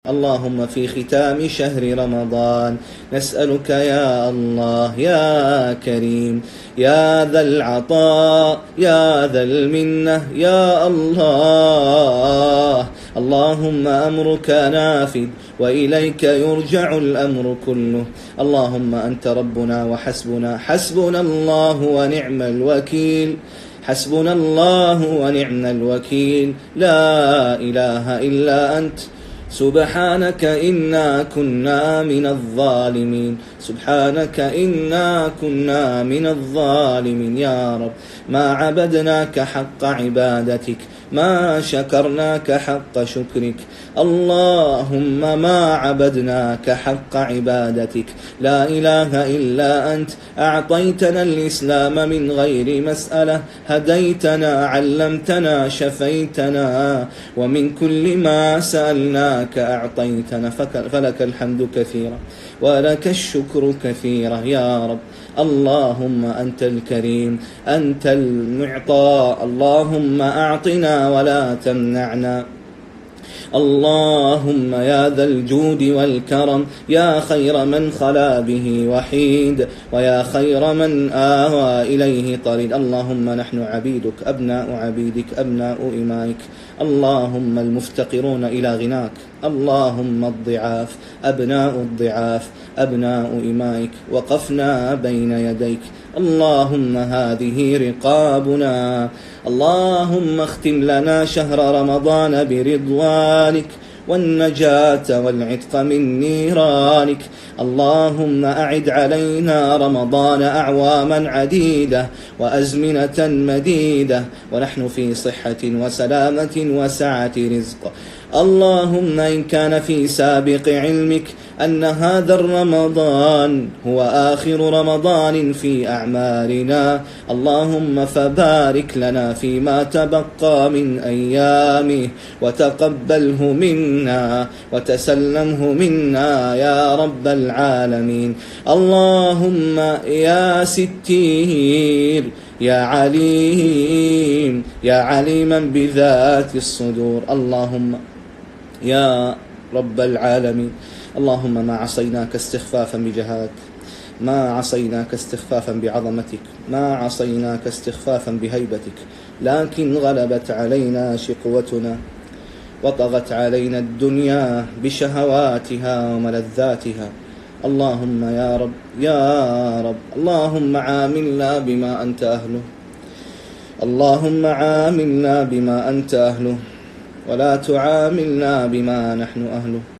اللهم في ختام شهر رمضان نسألك يا الله يا كريم يا ذا العطاء يا ذا المنة يا الله، اللهم أمرك نافذ وإليك يرجع الأمر كله. اللهم أنت ربنا وحسبنا، حسبنا الله ونعم الوكيل، حسبنا الله ونعم الوكيل، لا إله إلا أنت سبحانك إنا كنا من الظالمين، سبحانك إنا كنا من الظالمين. يا رب ما عبدناك حق عبادتك، ما شكرناك حق شكرك، اللهم ما عبدناك حق عبادتك. لا إله إلا أنت أعطيتنا الإسلام من غير مسألة، هديتنا علمتنا شفيتنا، ومن كل ما سألناك أعطيتنا، فلك الحمد كثيرا ولك الشكر كثيرا يا رب. اللهم أنت الكريم أنت المعطى، اللهم أعطنا ولا تمنعنا، اللهم يا ذا الجود والكرم، يا خير من خلا به وحيد، ويا خير من آوى إليه طريد. اللهم نحن عبيدك أبناء عبيدك أبناء إمائك، اللهم المفتقرون إلى غناك، اللهم الضعاف أبناء الضعاف أبناء إمائك، وقفنا بين يديك، اللهم هذه رقابنا، اللهم اختم لنا شهر رمضان برضوانك والنجاة والعتق من نيرانك. اللهم أعد علينا رمضان أعواما عديدة وأزمنة مديدة ونحن في صحة وسلامة وسعة رزق. اللهم إن كان في سابق علمك أن هذا الرمضان هو آخر رمضان في أعمارنا، اللهم فبارك لنا فيما تبقى من أيامه، وتقبله منا وتسلمه منا يا رب العالمين. اللهم يا ستير يا عليم يا عليما بذات الصدور، اللهم يا رب العالمين، اللهم ما عصيناك استخفافا بجهادك، ما عصيناك استخفافا بعظمتك، ما عصيناك استخفافا بهيبتك، لكن غلبت علينا شقوتنا وطغت علينا الدنيا بشهواتها وملذاتها. اللهم يا رب يا رب، اللهم عاملنا بما أنت أهله، اللهم عاملنا بما أنت أهله، ولا تعاملنا بما نحن أهله.